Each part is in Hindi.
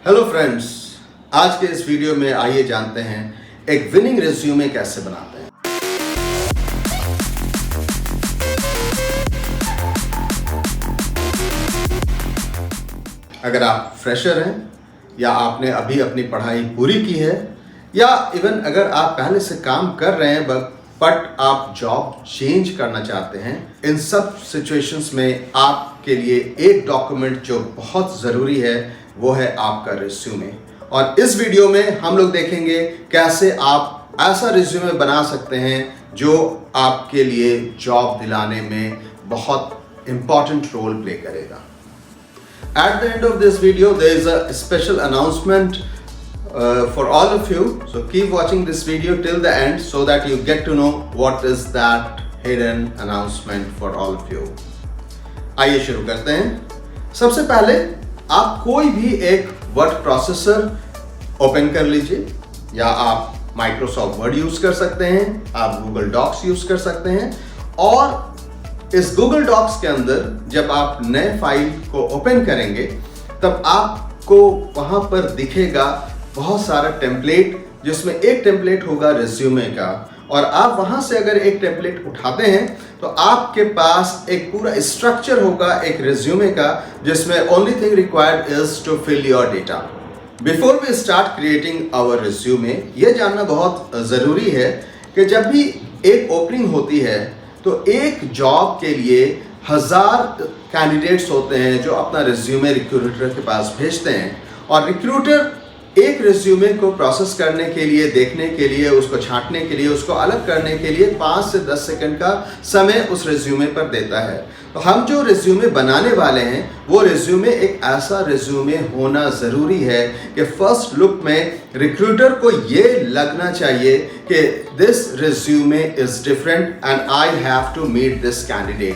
हेलो फ्रेंड्स, आज के इस वीडियो में आइए जानते हैं एक विनिंग रिज्यूमे कैसे बनाते हैं। अगर आप फ्रेशर हैं या आपने अभी अपनी पढ़ाई पूरी की है या इवन अगर आप पहले से काम कर रहे हैं बट आप जॉब चेंज करना चाहते हैं, इन सब सिचुएशंस में आपके लिए एक डॉक्यूमेंट जो बहुत ज़रूरी है वो है आपका रिज्यूमे। और इस वीडियो में हम लोग देखेंगे कैसे आप ऐसा रिज्यूमे बना सकते हैं जो आपके लिए जॉब दिलाने में बहुत इंपॉर्टेंट रोल प्ले करेगा। At the end of this video, there is a special announcement for all of you. So keep watching this video till the end so that you get to know what is that hidden announcement for all of you. आइए शुरू करते हैं। सबसे पहले आप कोई भी एक वर्ड प्रोसेसर ओपन कर लीजिए, या आप माइक्रोसॉफ्ट वर्ड यूज कर सकते हैं, आप गूगल डॉक्स यूज कर सकते हैं। और इस गूगल डॉक्स के अंदर जब आप नए फाइल को ओपन करेंगे तब आपको वहां पर दिखेगा बहुत सारा टेम्पलेट, जिसमें एक टेम्पलेट होगा रिज्यूमे का। और आप वहां से अगर एक टेम्पलेट उठाते हैं तो आपके पास एक पूरा स्ट्रक्चर होगा एक रिज्यूमे का, जिसमें only thing required is to fill your data. Before we start creating our resume, यह जानना बहुत ज़रूरी है कि जब भी एक ओपनिंग होती है तो एक जॉब के लिए 1000 कैंडिडेट्स होते हैं जो अपना रिज्यूमे रिक्रूटर के पास भेजते हैं। और रिक्रूटर एक रिज्यूमे को प्रोसेस करने के लिए, देखने के लिए, उसको छांटने के लिए, उसको अलग करने के लिए 5 से 10 सेकंड का समय उस रिज्यूमे पर देता है। तो हम जो रिज्यूमे बनाने वाले हैं वो रिज्यूमे एक ऐसा रिज्यूमे होना ज़रूरी है कि फर्स्ट लुक में रिक्रूटर को ये लगना चाहिए कि this resume is different and I have to meet this candidate.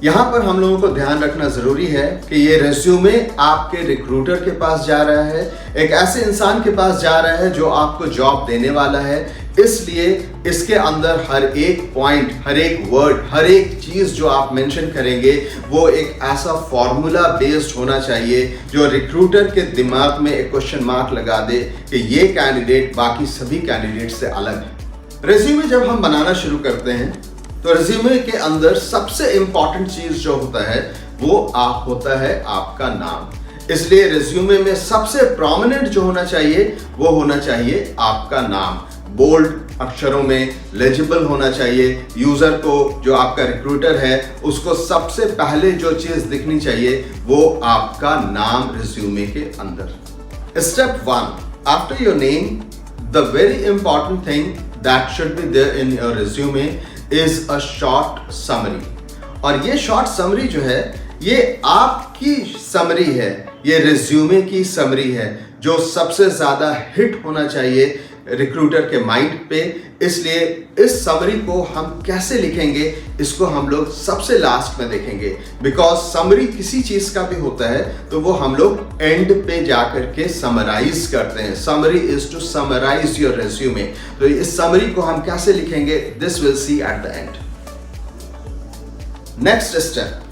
यहाँ पर हम लोगों को ध्यान रखना ज़रूरी है कि ये रिज्यूमे आपके रिक्रूटर के पास जा रहा है, एक ऐसे इंसान के पास जा रहा है जो आपको जॉब देने वाला है। इसलिए इसके अंदर हर एक पॉइंट, हर एक वर्ड, हर एक चीज़ जो आप मेंशन करेंगे वो एक ऐसा फॉर्मूला बेस्ड होना चाहिए जो रिक्रूटर के दिमाग में एक क्वेश्चन मार्क लगा दे कि ये कैंडिडेट बाकी सभी कैंडिडेट से अलग है। रिज्यूमे जब हम बनाना शुरू करते हैं तो रिज्यूमे के अंदर सबसे इंपॉर्टेंट चीज जो होता है वो होता है आपका नाम। इसलिए रिज्यूमे में सबसे प्रोमिनेंट जो होना चाहिए वो होना चाहिए आपका नाम। बोल्ड अक्षरों में लेजिबल होना चाहिए। यूजर को, जो आपका रिक्रूटर है, उसको सबसे पहले जो चीज दिखनी चाहिए वो आपका नाम रिज्यूमे के अंदर। Step 1, after your name, the very important thing that should be there in your resume is a short summary. और ये शॉर्ट समरी जो है ये आपकी समरी है, ये रिज्यूमे की समरी है जो सबसे ज़्यादा हिट होना चाहिए रिक्रूटर के माइंड पे। इसलिए इस समरी को हम कैसे लिखेंगे इसको हम लोग सबसे लास्ट में देखेंगे, बिकॉज समरी किसी चीज़ का भी होता है तो वो हम लोग एंड पे जाकर के समराइज करते हैं। Summary is to summarise your resume. तो इस समरी को हम कैसे लिखेंगे, this will see at the end. Next step,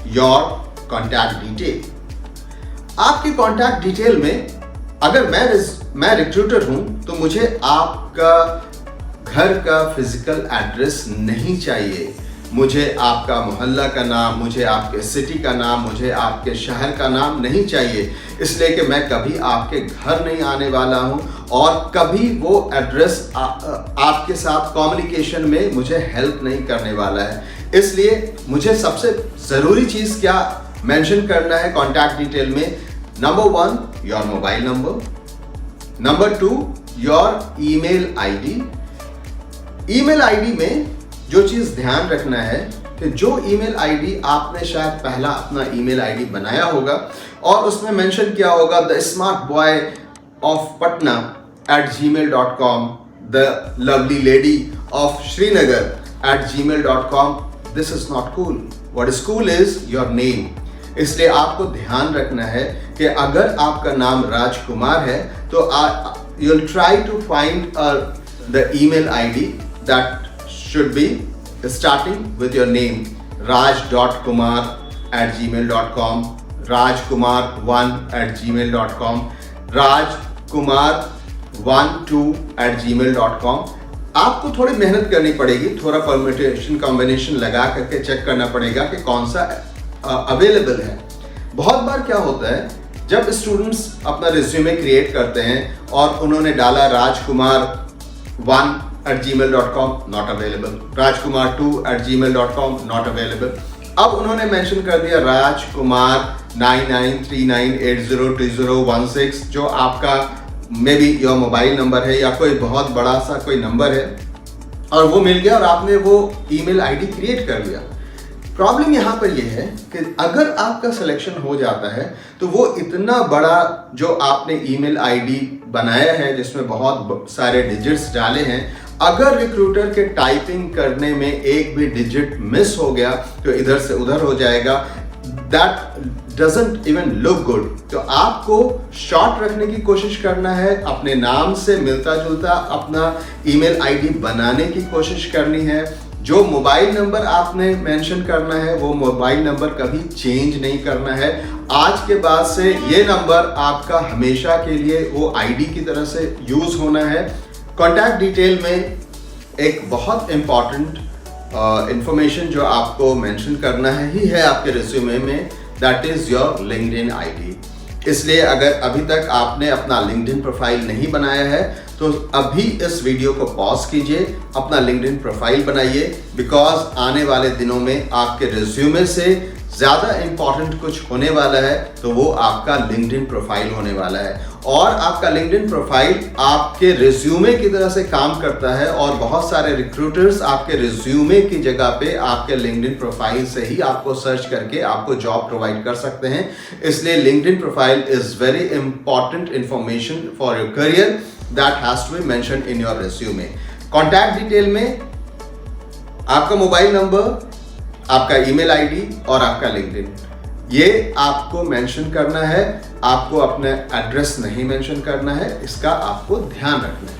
your contact detail. आपकी कॉन्टैक्ट डिटेल में अगर मैं रिक्रूटर हूं तो मुझे आपका घर का फिजिकल एड्रेस नहीं चाहिए। मुझे आपका मोहल्ला का नाम, मुझे आपके सिटी का नाम, मुझे आपके शहर का नाम नहीं चाहिए। इसलिए कि मैं कभी आपके घर नहीं आने वाला हूं और कभी वो एड्रेस आपके साथ कम्युनिकेशन में मुझे हेल्प नहीं करने वाला है। इसलिए मुझे सबसे ज़रूरी चीज़ क्या मेंशन करना है कॉन्टैक्ट डिटेल में, number 1 your mobile number, number 2 your email ID. Email ID में जो चीज़ ध्यान रखना है कि जो ईमेल आईडी आपने शायद पहला अपना ईमेल आईडी बनाया होगा और उसमें मेंशन किया होगा the smart boy of Patna @gmail.com, the lovely lady of Srinagar @gmail.com। This is not cool. What is cool is your name. इसलिए आपको ध्यान रखना है कि अगर आपका नाम राजकुमार है तो you will try to find the email ID that should be starting with your name, raj.kumar@gmail.com, rajkumar1@gmail.com, rajkumar12@gmail.com। आपको थोड़ी मेहनत करनी पड़ेगी, थोड़ा परम्यूटेशन कॉम्बिनेशन लगा करके चेक करना पड़ेगा कि कौन सा अवेलेबल है। बहुत बार क्या होता है, जब स्टूडेंट्स अपना रिज्यूमे क्रिएट करते हैं और उन्होंने डाला rajkumar1@gmail.com, not available, rajkumar2@gmail.com, not available. अब उन्होंने मेंशन कर दिया rajkumar9939802016, जो आपका may be your mobile number है या कोई बहुत बड़ा सा कोई नंबर है, और वो मिल गया और आपने वो ईमेल आईडी क्रिएट कर लिया। प्रॉब्लम यहाँ पर ये है कि अगर आपका सिलेक्शन हो जाता है तो वो इतना बड़ा जो आपने ईमेल आईडी बनाया है जिसमें बहुत सारे डिजिट्स डाले हैं, अगर रिक्रूटर के टाइपिंग करने में एक भी डिजिट मिस हो गया तो इधर से उधर हो जाएगा। That doesn't even look good. तो आपको शॉर्ट रखने की कोशिश करना है, अपने नाम से मिलता जुलता अपना ईमेल आईडी बनाने की कोशिश करनी है। जो मोबाइल नंबर आपने मेंशन करना है वो मोबाइल नंबर कभी चेंज नहीं करना है। आज के बाद से ये नंबर आपका हमेशा के लिए वो आईडी की तरह से यूज होना है। कॉन्टैक्ट डिटेल में एक बहुत इंपॉर्टेंट इंफॉर्मेशन जो आपको मेंशन करना है आपके रिज्यूमे में, that is your LinkedIn ID. इसलिए अगर अभी तक आपने अपना लिंक्डइन प्रोफाइल नहीं बनाया है तो अभी इस वीडियो को पॉज कीजिए, अपना लिंक्डइन प्रोफाइल बनाइए, बिकॉज आने वाले दिनों में आपके रिज्यूमे से ज़्यादा इंपॉर्टेंट कुछ होने वाला है तो वो आपका लिंक्डइन प्रोफाइल होने वाला है। और आपका लिंक्डइन प्रोफाइल आपके रिज्यूमे की तरह से काम करता है और बहुत सारे रिक्रूटर्स आपके रिज्यूमे की जगह पे आपके लिंक्डइन प्रोफाइल से ही आपको सर्च करके आपको जॉब प्रोवाइड कर सकते हैं। इसलिए LinkedIn profile is very important information for your career that has to be mentioned in your resume. Contact detail में आपका मोबाइल नंबर, आपका ईमेल आईडी और आपका लिंक्डइन, ये आपको मेंशन करना है। आपको अपना एड्रेस नहीं मेंशन करना है, इसका आपको ध्यान रखना है।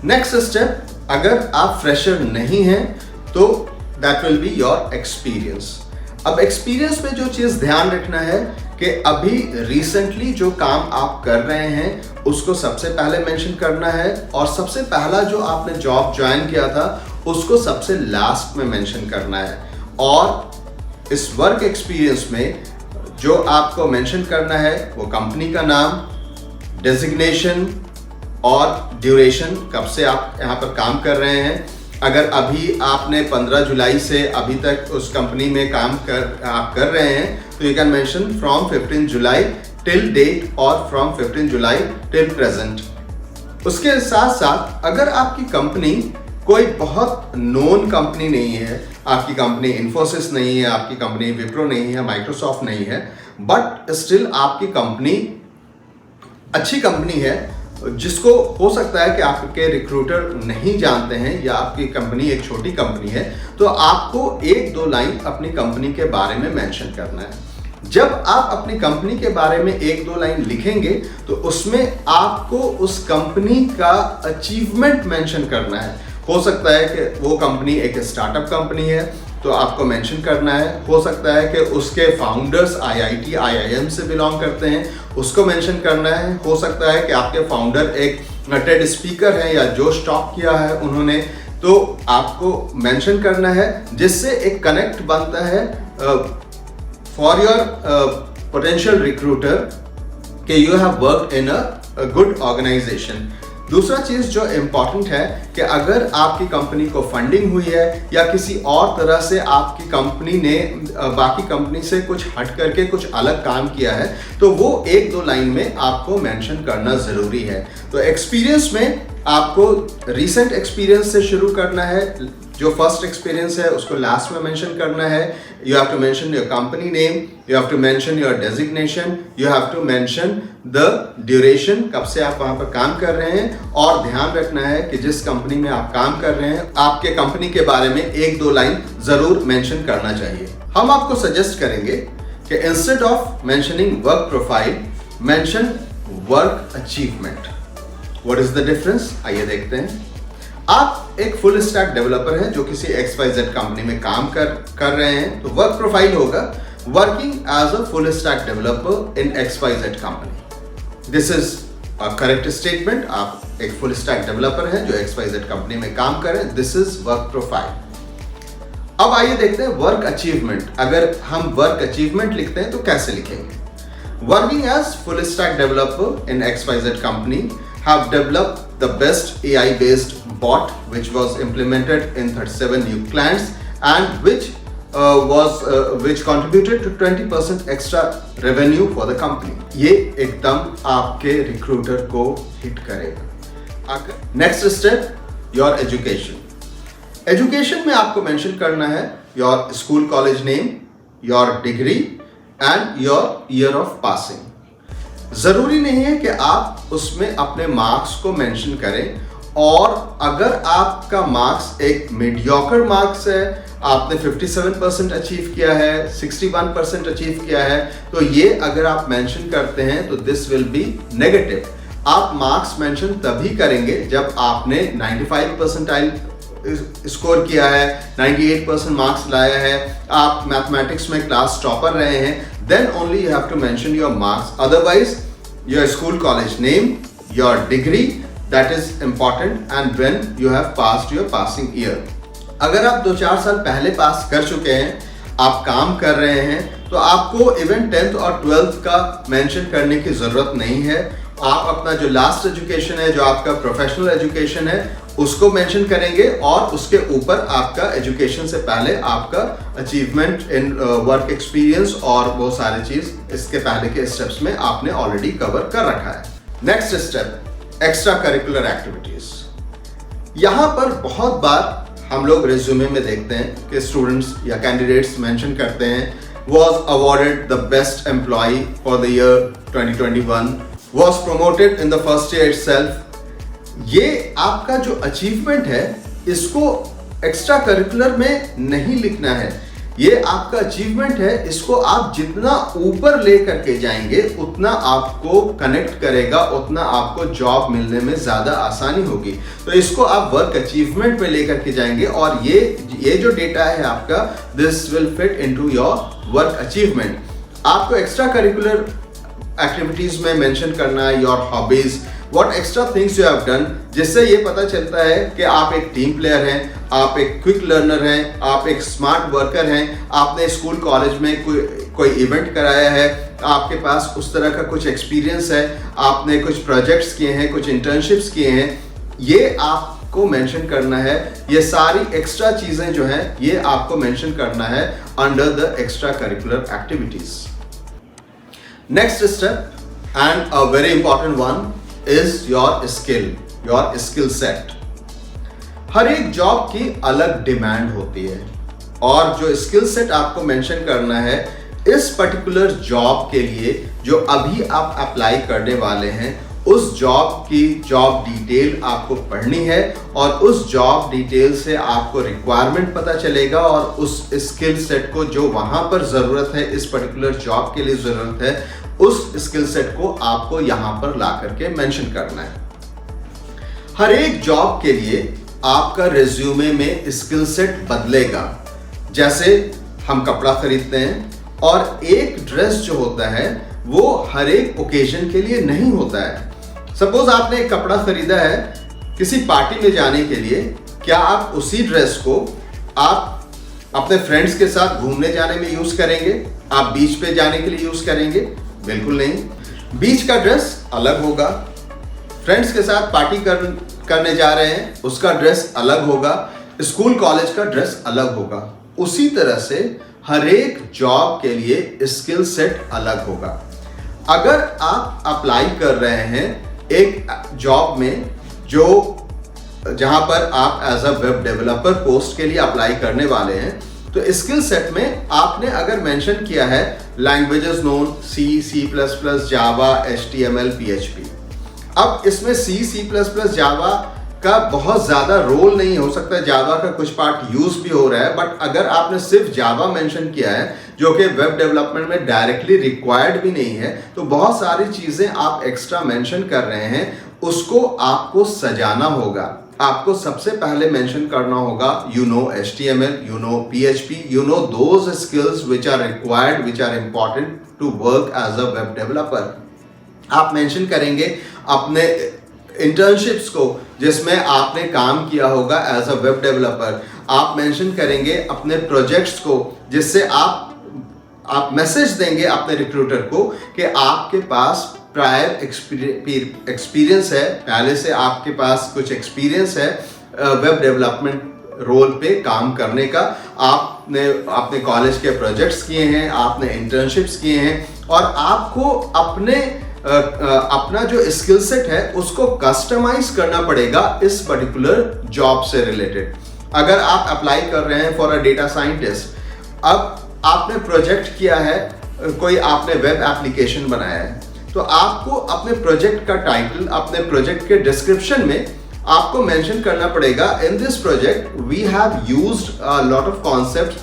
नेक्स्ट स्टेप, अगर आप फ्रेशर नहीं हैं तो that will be your experience. अब एक्सपीरियंस में जो चीज़ ध्यान रखना है कि अभी रिसेंटली जो काम आप कर रहे हैं उसको सबसे पहले मेंशन करना है, और सबसे पहला जो आपने जॉब ज्वाइन किया था उसको सबसे लास्ट में मेंशन करना है। और इस वर्क एक्सपीरियंस में जो आपको मेंशन करना है वो कंपनी का नाम, डेजिग्नेशन और ड्यूरेशन, कब से आप यहाँ पर काम कर रहे हैं। अगर अभी आपने 15 जुलाई से अभी तक उस कंपनी में काम आप कर रहे हैं तो you can mention from 15 July till date और फ्रॉम 15 जुलाई टिल प्रेजेंट। उसके साथ साथ अगर आपकी कंपनी कोई बहुत नोन कंपनी नहीं है, आपकी कंपनी इन्फोसिस नहीं है, आपकी कंपनी विप्रो नहीं है, माइक्रोसॉफ्ट नहीं है, बट स्टिल आपकी कंपनी अच्छी कंपनी है जिसको हो सकता है कि आपके रिक्रूटर नहीं जानते हैं या आपकी कंपनी एक छोटी कंपनी है, तो आपको 1-2 लाइन अपनी कंपनी के बारे में मेंशन करना है। जब आप अपनी कंपनी के बारे में 1-2 लाइन लिखेंगे तो उसमें आपको उस कंपनी का अचीवमेंट मेंशन करना है। हो सकता है कि वो कंपनी एक स्टार्टअप कंपनी है तो आपको मेंशन करना है। हो सकता है कि उसके फाउंडर्स IIT IIM से बिलोंग करते हैं, उसको मेंशन करना है। हो सकता है कि आपके फाउंडर एक टेड स्पीकर है या जो स्टॉप किया है उन्होंने, तो आपको मेंशन करना है, जिससे एक कनेक्ट बनता है फॉर योर पोटेंशियल रिक्रूटर कि you have worked in a good organisation. दूसरा चीज़ जो इम्पॉर्टेंट है कि अगर आपकी कंपनी को फंडिंग हुई है या किसी और तरह से आपकी कंपनी ने बाकी कंपनी से कुछ हट करके कुछ अलग काम किया है तो वो 1-2 लाइन में आपको मेंशन करना ज़रूरी है। तो एक्सपीरियंस में आपको रीसेंट एक्सपीरियंस से शुरू करना है। जो फर्स्ट एक्सपीरियंस है उसको लास्ट में मेंशन करना है। You have to mention your company name, you have to mention your designation, you have to mention the duration, कब से आप वहां पर काम कर रहे हैं। और ध्यान रखना है कि जिस कंपनी में आप काम कर रहे हैं आपके कंपनी के बारे में 1-2 लाइन जरूर मेंशन करना चाहिए। हम आपको सजेस्ट करेंगे कि instead of mentioning work profile, mention work achievement. What is the difference, आइए देखते हैं। आप एक फुल स्टैक डेवलपर हैं जो किसी XYZ कंपनी में काम कर रहे हैं तो वर्क प्रोफाइल होगा working as a full stack developer in XYZ company. This is a correct statement. आप एक full stack developer हैं जो XYZ कंपनी में काम करें. This is work profile. अब आइए देखते हैं वर्क अचीवमेंट. अगर हम वर्क अचीवमेंट लिखते हैं तो कैसे लिखेंगे? Working as full stack developer in XYZ company, have developed the best AI based bot which was implemented in 37 new clients and which contributed to 20% extra revenue for the company. ये एकदम आपके रिक्रूटर को हिट करेगा. Next step, your education. Education में आपको मेंशन करना है your school college name, your degree and your year of passing. जरूरी नहीं है कि आप उसमें अपने मार्क्स को मेंशन करें, और अगर आपका मार्क्स एक मीडियोकर मार्क्स है, आपने 57% अचीव किया है, 61% अचीव किया है, तो ये अगर आप मेंशन करते हैं तो दिस विल बी नेगेटिव. आप मार्क्स मेंशन तभी करेंगे जब आपने 95 परसेंटाइल स्कोर किया है, 98% मार्क्स लाया है, आप मैथमेटिक्स में क्लास टॉपर रहे हैं, then only you have to mention your marks. Otherwise, your school college name, your degree, that is important, and when you have passed your passing year. अगर आप 2-4 साल पहले पास कर चुके हैं, आप काम कर रहे हैं, तो आपको इवन 10th और 12th का मेंशन करने की ज़रूरत नहीं है. आप अपना जो लास्ट एजुकेशन है, जो आपका प्रोफेशनल एजुकेशन है, उसको मेंशन करेंगे, और उसके ऊपर आपका एजुकेशन से पहले आपका अचीवमेंट इन वर्क एक्सपीरियंस और वो सारी चीज़ इसके पहले के स्टेप्स में आपने ऑलरेडी कवर कर रखा है. Next step, extra curricular activities. यहाँ पर बहुत बार हम लोग रिज्यूमे में देखते हैं कि स्टूडेंट्स या कैंडिडेट्स मेंशन करते हैं was awarded the best employee for the year 2021, was promoted in the first year itself. ये आपका जो अचीवमेंट है इसको एक्स्ट्रा करिकुलर में नहीं लिखना है. ये आपका अचीवमेंट है, इसको आप जितना ऊपर ले करके जाएंगे उतना आपको कनेक्ट करेगा, उतना आपको जॉब मिलने में ज़्यादा आसानी होगी. तो इसको आप वर्क अचीवमेंट में लेकर के जाएंगे, और ये जो डेटा है आपका, this will fit into your work achievement. आपको एक्स्ट्रा करिकुलर एक्टिविटीज़ में मेंशन करना है your hobbies, what extra things you have done, जिससे ये पता चलता है कि आप एक टीम प्लेयर हैं, आप एक क्विक लर्नर हैं, आप एक स्मार्ट वर्कर हैं, आपने स्कूल कॉलेज में कोई इवेंट कराया है, आपके पास उस तरह का कुछ एक्सपीरियंस है, आपने कुछ प्रोजेक्ट्स किए हैं, कुछ इंटर्नशिप्स किए हैं. ये आपको मेंशन करना है. ये सारी एक्स्ट्रा चीज़ें जो हैं ये आपको मेंशन करना है under the extra curricular activities. Next step, and a very important one, is your skill set. हर एक जॉब की अलग डिमांड होती है, और जो स्किल सेट आपको मेंशन करना है इस पर्टिकुलर जॉब के लिए जो अभी आप अप्लाई करने वाले हैं, उस जॉब की जॉब डिटेल आपको पढ़नी है, और उस जॉब डिटेल से आपको रिक्वायरमेंट पता चलेगा, और उस स्किल सेट को जो वहाँ पर ज़रूरत है, इस पर्टिकुलर जॉब के लिए ज़रूरत है, उस स्किल सेट को आपको यहाँ पर ला करके मेंशन करना है. हर एक जॉब के लिए आपका रिज्यूमे में स्किल सेट बदलेगा. जैसे हम कपड़ा खरीदते हैं, और एक ड्रेस जो होता है वो हर एक ओकेजन के लिए नहीं होता है. सपोज आपने एक कपड़ा खरीदा है किसी पार्टी में जाने के लिए, क्या आप उसी ड्रेस को आप अपने फ्रेंड्स के साथ घूमने जाने में यूज करेंगे? आप बीच पे जाने के लिए यूज करेंगे? बिल्कुल नहीं. बीच का ड्रेस अलग होगा, फ्रेंड्स के साथ पार्टी करने जा रहे हैं उसका ड्रेस अलग होगा, स्कूल कॉलेज का ड्रेस अलग होगा. उसी तरह से हर एक जॉब के लिए स्किल सेट अलग होगा. अगर आप अप्लाई कर रहे हैं एक जॉब में जहां पर आप as a web developer post के लिए अप्लाई करने वाले हैं, तो स्किल सेट में आपने अगर मेंशन किया है लैंग्वेजेस नोन C++, जावा, HTML, PHP. अब इसमें C++, जावा का बहुत ज़्यादा रोल नहीं हो सकता, जावा का कुछ पार्ट यूज भी हो रहा है, बट अगर आपने सिर्फ जावा मेंशन किया है जो कि वेब डेवलपमेंट में डायरेक्टली रिक्वायर्ड भी नहीं है, तो बहुत सारी चीज़ें आप एक्स्ट्रा मेंशन कर रहे हैं, उसको आपको सजाना होगा. आपको सबसे पहले मेंशन करना होगा you know HTML, you know PHP, you know those skills which are required, which are important to work as a web developer. आप मेंशन करेंगे अपने इंटर्नशिप्स को जिसमें आपने काम किया होगा एज अ वेब डेवलपर। आप मेंशन करेंगे अपने प्रोजेक्ट्स को जिससे आप मैसेज देंगे अपने रिक्रूटर को कि आपके पास प्रायर एक्सपीरियंस है, पहले से आपके पास कुछ एक्सपीरियंस है वेब डेवलपमेंट रोल पे काम करने का। आपने कॉलेज के प्रोजेक्ट्स किए हैं, आपने इंटर्नशिप्स किए हैं और आपको अपना जो स्किल सेट है उसको कस्टमाइज करना पड़ेगा इस पर्टिकुलर जॉब से रिलेटेड। अगर आप अप्लाई कर रहे हैं फॉर अ डेटा साइंटिस्ट, अब आपने प्रोजेक्ट किया है, कोई आपने वेब एप्लीकेशन बनाया है, तो आपको अपने प्रोजेक्ट का टाइटल, अपने प्रोजेक्ट के डिस्क्रिप्शन में आपको मेंशन करना पड़ेगा in this project we have used a lot of concepts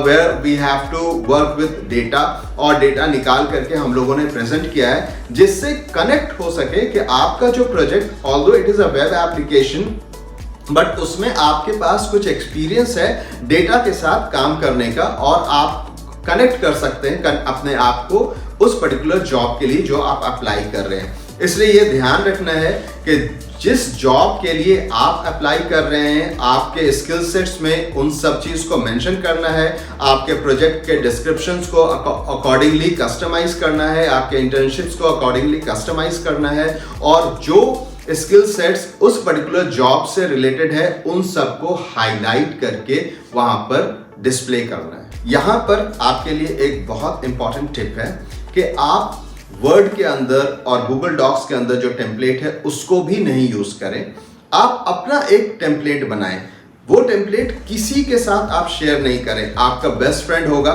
where we have to work with data, और डेटा निकाल करके हम लोगों ने प्रेजेंट किया है जिससे कनेक्ट हो सके कि आपका जो project although it is a web application but उसमें आपके पास कुछ एक्सपीरियंस है डेटा के साथ काम करने का, और आप कनेक्ट कर सकते हैं अपने आप को उस पर्टिकुलर जॉब के लिए जो आप अप्लाई कर रहे हैं। इसलिए ये ध्यान रखना है कि जिस जॉब के लिए आप अप्लाई कर रहे हैं आपके स्किल सेट्स में उन सब चीज को मेंशन करना है, आपके प्रोजेक्ट के डिस्क्रिप्शंस को अकॉर्डिंगली कस्टमाइज करना है, आपके इंटर्नशिप्स को अकॉर्डिंगली कस्टमाइज करना है, और जो स्किल सेट्स उस पर्टिकुलर जॉब से रिलेटेड है उन सबको हाईलाइट करके वहां पर डिस्प्ले करना है। यहाँ पर आपके लिए एक बहुत इंपॉर्टेंट टिप है कि आप वर्ड के अंदर और गूगल डॉक्स के अंदर जो टेम्पलेट है उसको भी नहीं यूज करें। आप अपना एक टेम्पलेट बनाएं, वो टेम्पलेट किसी के साथ आप शेयर नहीं करें। आपका बेस्ट फ्रेंड होगा,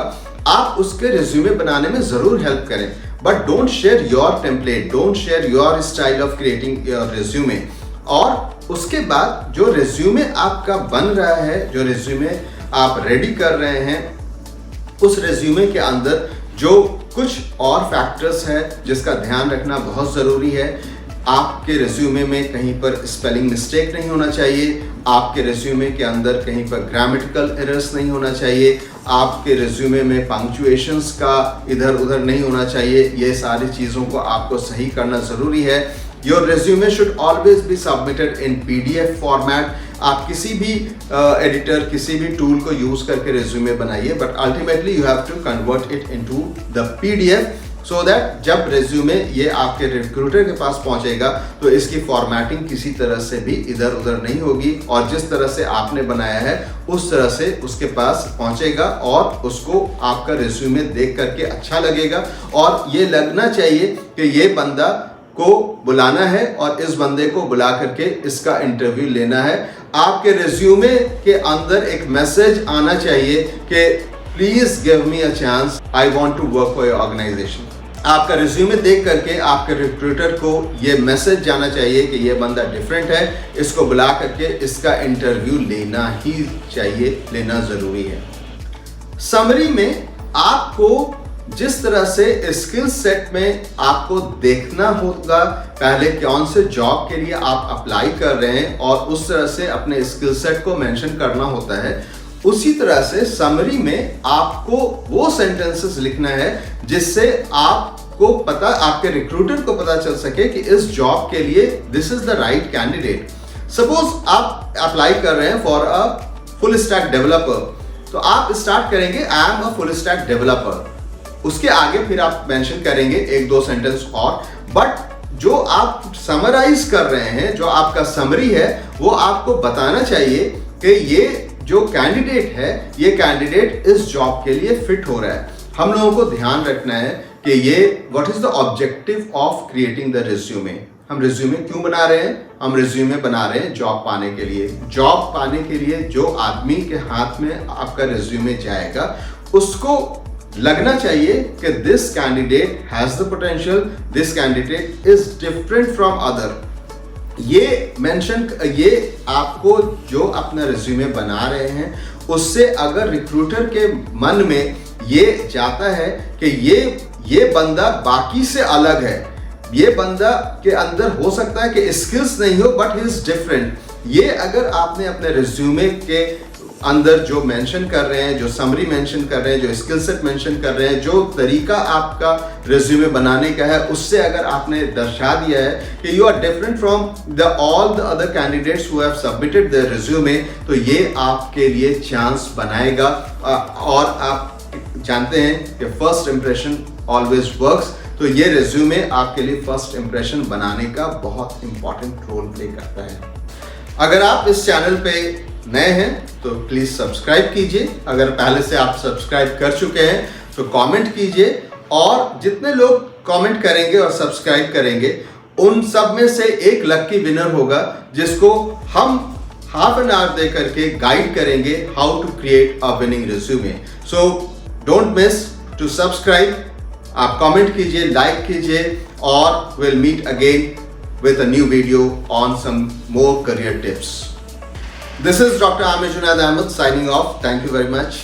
आप उसके रिज्यूमे बनाने में जरूर हेल्प करें, but don't share your template, don't share your style of creating your resume. और उसके बाद जो रिज्यूमे आपका बन रहा है, जो रिज्यूमे आप रेडी कर रहे हैं, उस रिज्यूमे के अंदर जो कुछ और फैक्टर्स है जिसका ध्यान रखना बहुत ज़रूरी है। आपके रिज्यूमे में कहीं पर स्पेलिंग मिस्टेक नहीं होना चाहिए, आपके रिज्यूमे के अंदर कहीं पर ग्रामेटिकल एरर्स नहीं होना चाहिए, आपके रिज्यूमे में पंक्चुएशंस का इधर उधर नहीं होना चाहिए। ये सारी चीज़ों को आपको सही करना ज़रूरी है। Your resume should always be submitted in PDF format. आप किसी भी एडिटर, किसी भी टूल को यूज करके रिज्यूमे बनाइए, but ultimately you have to convert it into the PDF so that जब रिज्यूमे ये आपके रिक्रूटर के पास पहुंचेगा तो इसकी फॉर्मेटिंग किसी तरह से भी इधर उधर नहीं होगी, और जिस तरह से आपने बनाया है उस तरह से उसके पास पहुंचेगा और उसको आपका रिज्यूमे देख करके अच्छा लगेगा, और ये लगना चाहिए कि ये बंदा को बुलाना है और इस बंदे को बुला करके इसका इंटरव्यू लेना है। आपके रिज्यूमे के अंदर एक मैसेज आना चाहिए कि please give me a chance, I want to work for your organisation. आपका रिज्यूमे देख करके आपके रिक्रूटर को ये मैसेज जाना चाहिए कि ये बंदा डिफरेंट है, इसको बुला करके इसका इंटरव्यू लेना ही चाहिए, लेना जरूरी है। समरी में आपको जिस तरह से स्किल सेट में आपको देखना होगा पहले कौन से जॉब के लिए आप अप्लाई कर रहे हैं और उस तरह से अपने स्किल सेट को मेंशन करना होता है, उसी तरह से समरी में आपको वो सेंटेंसेस लिखना है जिससे आपको पता, आपके रिक्रूटर को पता चल सके कि इस जॉब के लिए this is the right candidate. Suppose आप अप्लाई कर रहे हैं for a full stack developer, तो आप स्टार्ट करेंगे I am a full stack developer, उसके आगे फिर आप मेंशन करेंगे एक दो सेंटेंस और, बट जो आप समराइज कर रहे हैं, जो आपका समरी है, वो आपको बताना चाहिए कि ये जो कैंडिडेट है, ये कैंडिडेट इस जॉब के लिए फिट हो रहा है। हम लोगों को ध्यान रखना है कि ये what is the objective of creating the resume. हम रिज्यूमे क्यों बना रहे हैं? हम रिज्यूमे बना रहे हैं जॉब पाने के लिए। जॉब पाने के लिए जो आदमी के हाथ में आपका रिज्यूमे जाएगा उसको लगना चाहिए कि this candidate has the potential, this candidate is different from other. ये मेंशन, ये आपको जो अपना रिज्यूमे बना रहे हैं उससे अगर रिक्रूटर के मन में ये जाता है कि ये बंदा बाकी से अलग है, ये बंदा के अंदर हो सकता है कि स्किल्स नहीं हो बट ही इज डिफरेंट, ये अगर आपने अपने रिज्यूमे के अंदर जो मेंशन कर रहे हैं, जो समरी मेंशन कर रहे हैं, जो स्किल सेट मेंशन कर रहे हैं, जो तरीका आपका रिज्यूमे बनाने का है, उससे अगर आपने दर्शा दिया है कि you are different from all the other candidates who have submitted their resume, तो ये आपके लिए चांस बनाएगा। और आप जानते हैं कि फर्स्ट इंप्रेशन ऑलवेज वर्क्स, तो ये रिज्यूमे आपके लिए फर्स्ट इंप्रेशन बनाने का बहुत इंपॉर्टेंट रोल प्ले करता है। अगर आप इस चैनल पे नए हैं तो प्लीज सब्सक्राइब कीजिए। अगर पहले से आप सब्सक्राइब कर चुके हैं तो कमेंट कीजिए, और जितने लोग कमेंट करेंगे और सब्सक्राइब करेंगे उन सब में से एक लकी विनर होगा, जिसको हम हाफ एन आवर दे करके गाइड करेंगे how to create a winning resume. So don't miss to subscribe. आप कमेंट कीजिए, लाइक कीजिए, और will meet again with a new video on some more career tips. This is Dr. Amir Junaid Ahmed signing off. Thank you very much.